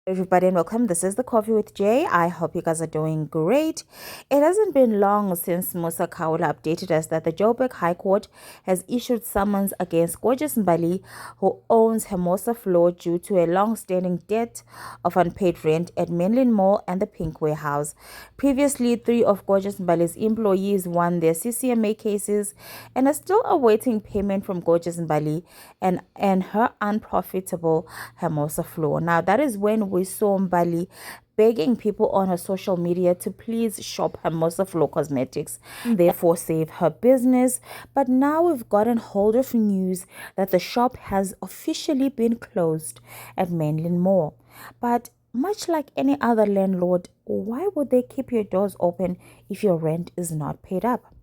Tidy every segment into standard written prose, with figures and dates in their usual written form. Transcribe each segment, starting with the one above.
Everybody and welcome. This is the Coffee with Jay. I hope you guys are doing great. It hasn't been long since Musa Kaula updated us that the Joburg High Court has issued summons against gorgeous Mbali, who owns Hermosa Flor, due to a long-standing debt of unpaid rent at Menlyn Mall and the Pink Warehouse. Previously, three of gorgeous Mbali's employees won their CCMA cases and are still awaiting payment from gorgeous Mbali and her unprofitable Hermosa Flor. Now, that is when we saw Mbali begging people on her social media to please shop Hermosa Flor Cosmetics, therefore save her business. But now we've gotten hold of news that the shop has officially been closed at Menlyn Mall. But much like any other landlord, why would they keep your doors open if your rent is not paid up?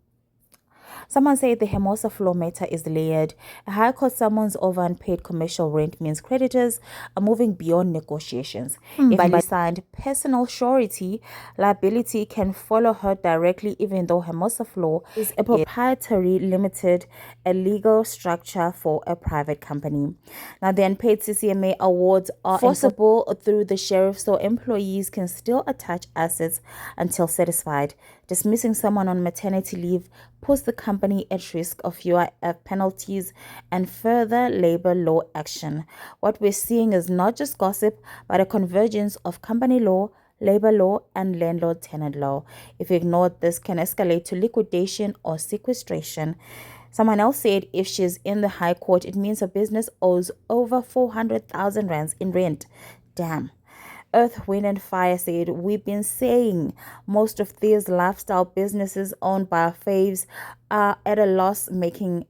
Someone said the Hermosa Flor matter is layered. A high court summons over unpaid commercial rent means creditors are moving beyond negotiations. If Mbali signed personal surety, liability can follow her directly, even though Hermosa Flor is a proprietary limited, a legal structure for a private company. Now, the unpaid CCMA awards are enforceable through the sheriff, so employees can still attach assets until satisfied. Dismissing someone on maternity leave puts the company at risk of UIF penalties and further labor law action. What we're seeing is not just gossip, but a convergence of company law, labor law, and landlord-tenant law. If ignored, this can escalate to liquidation or sequestration. Someone else said if she's in the High Court, it means her business owes over 400,000 rands in rent. Damn. Earth, Wind and Fire said, we've been saying most of these lifestyle businesses owned by our faves are at a loss-making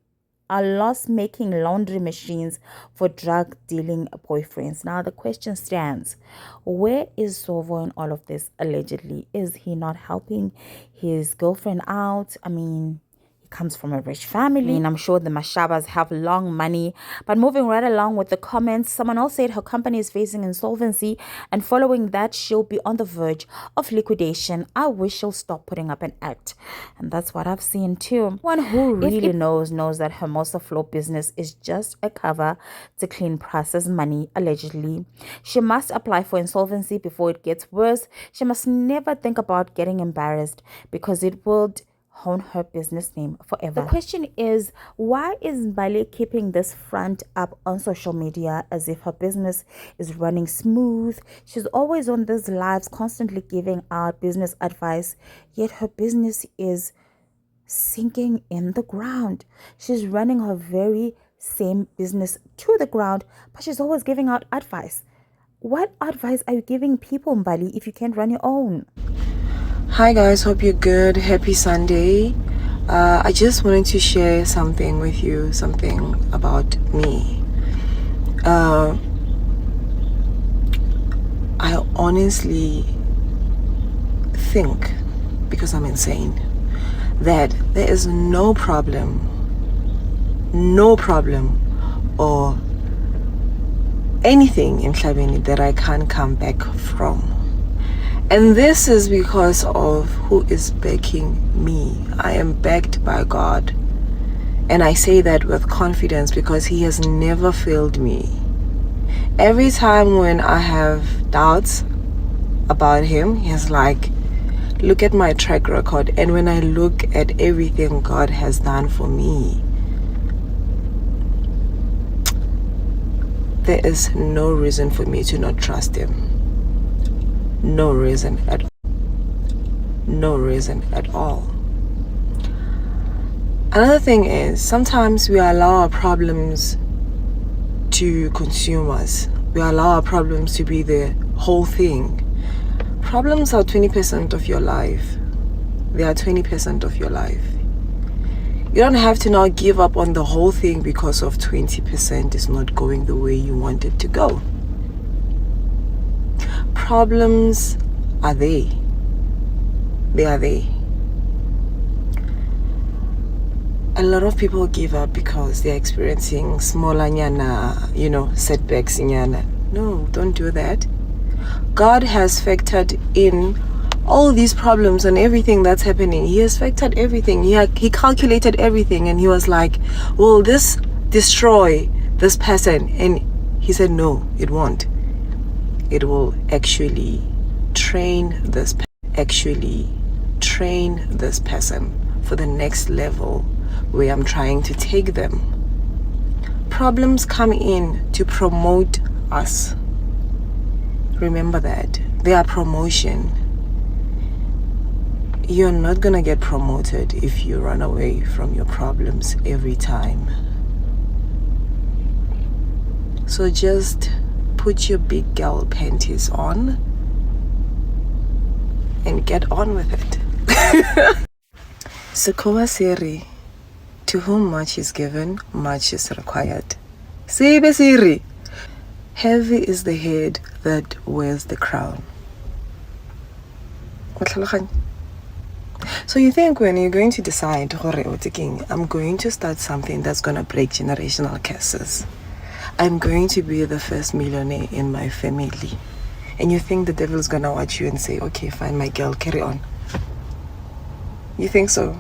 laundry machines for drug-dealing boyfriends. Now, the question stands, where is Sovo in all of this, allegedly? Is he not helping his girlfriend out? I mean, comes from a rich family, and I'm sure the Mashabas have long money. But moving right along with the comments, someone else said her company is facing insolvency, and following that, she'll be on the verge of liquidation. I wish she'll stop putting up an act. And that's what I've seen too. One who really knows that Hermosa Flor business is just a cover to clean Price's money, allegedly. She must apply for insolvency before it gets worse. She must never think about getting embarrassed, because it will hone her business name forever. The question is, why is Mbali keeping this front up on social media as if her business is running smooth? She's always on these lives constantly giving out business advice, yet her business is sinking in the ground. She's running her very same business to the ground, but she's always giving out advice. What advice are you giving people, Mbali, if you can't run your own? Hi guys, hope you're good. Happy Sunday. I just wanted to share something with you, something about me. I honestly think, because I'm insane, that there is no problem or anything in Mhlabeni that I can't come back from. And this is because of who is backing me. I am backed by God. And I say that with confidence because He has never failed me. Every time when I have doubts about Him, He's like, look at my track record. And when I look at everything God has done for me, there is no reason for me to not trust Him. No reason at all. Another thing is, sometimes we allow our problems to consume us. We allow our problems to be the whole thing. Problems are 20% of your life. They are 20% of your life. You don't have to now give up on the whole thing because of 20% is not going the way you want it to go. Problems are they are there. A lot of people give up because they're experiencing smaller setbacks. No, don't do that. God has factored in all these problems and everything that's happening. He has factored everything. He calculated everything, and He was like, will this destroy this person? And He said, no, it won't. it will actually train this person for the next level where I'm trying to take them. Problems come in to promote us. Remember that. They are promotion. You're not gonna get promoted if you run away from your problems every time. So just put your big girl panties on and get on with it. Sekowa Siri, to whom much is given, much is required. Sibe Siri, heavy is the head that wears the crown. So you think when you're going to decide, I'm going to start something that's going to break generational curses. I'm going to be the first millionaire in my family. And you think the devil's going to watch you and say, okay, fine, my girl, carry on. You think so?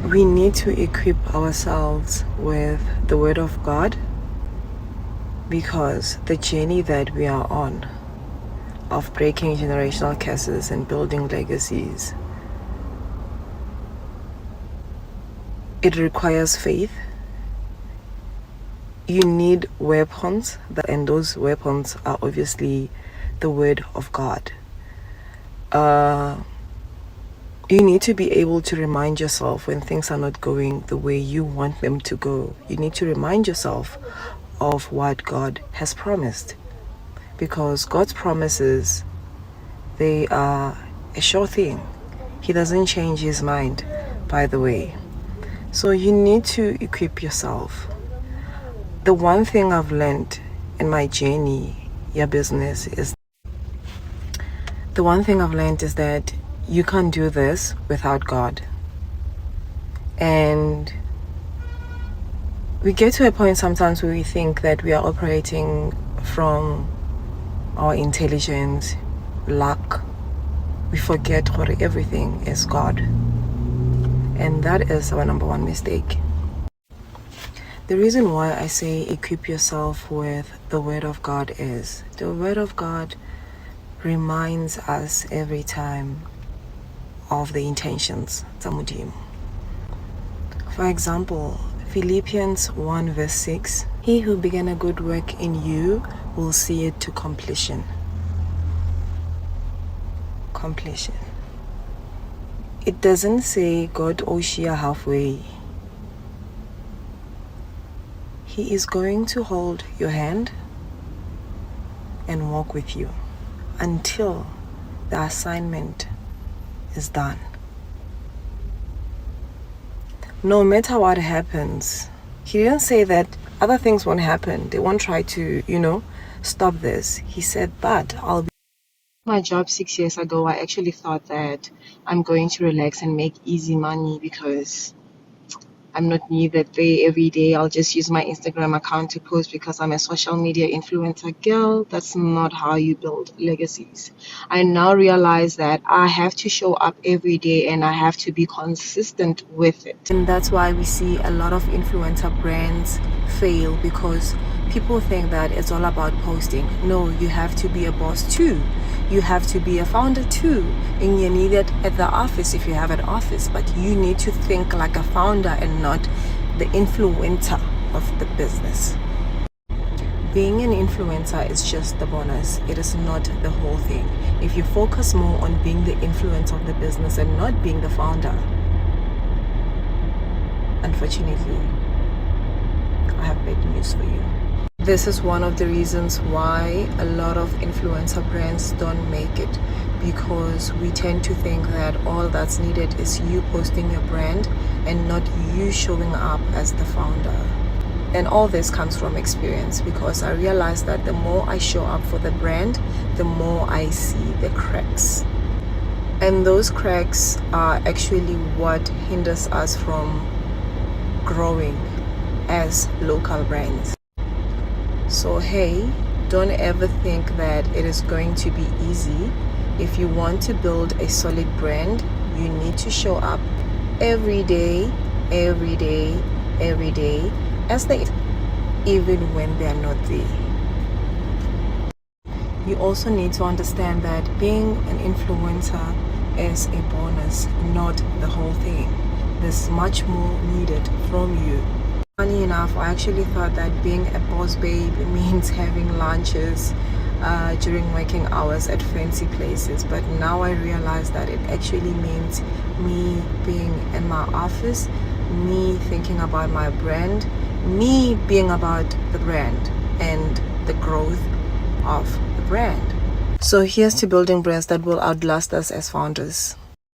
We need to equip ourselves with the Word of God, because the journey that we are on of breaking generational curses and building legacies, it requires faith. You need weapons, and those weapons are obviously the Word of God. You need to be able to remind yourself when things are not going the way you want them to go. You need to remind yourself of what God has promised, because God's promises, they are a sure thing. He doesn't change his mind, by the way. So you need to equip yourself. The one thing I've learned in my journey, your business, is that you can't do this without God. And we get to a point sometimes where we think that we are operating from our intelligence, luck. We forget that everything is God. And that is our number one mistake. The reason why I say equip yourself with the Word of God is the Word of God reminds us every time of the intentions. For example, Philippians 1 verse 6, he who began a good work in you will see it to completion. It doesn't say God Oshia halfway. He is going to hold your hand and walk with you until the assignment is done. No matter what happens, he didn't say that other things won't happen. They won't try to, stop this. He said, but I'll be my job 6 years ago. I actually thought that I'm going to relax and make easy money because I'm not needed there every day. I'll just use my Instagram account to post because I'm a social media influencer. Girl, that's not how you build legacies. I now realize that I have to show up every day and I have to be consistent with it. And that's why we see a lot of influencer brands fail, because people think that it's all about posting. No, you have to be a boss too. You have to be a founder too, and you need it at the office if you have an office, but you need to think like a founder and not the influencer of the business. Being an influencer is just the bonus. It is not the whole thing. If you focus more on being the influencer of the business and not being the founder, unfortunately, I have bad news for you. This is one of the reasons why a lot of influencer brands don't make it, because we tend to think that all that's needed is you posting your brand and not you showing up as the founder. And all this comes from experience, because I realized that the more I show up for the brand, the more I see the cracks. And those cracks are actually what hinders us from growing as local brands. So hey, don't ever think that it is going to be easy. If you want to build a solid brand, you need to show up every day, as they, even when they're not there. You also need to understand that being an influencer is a bonus, not the whole thing. There's much more needed from you. Funny enough, I actually thought that being a boss babe means having lunches during working hours at fancy places, but now I realize that it actually means me being in my office, me thinking about my brand, me being about the brand and the growth of the brand. So here's to building brands that will outlast us as founders.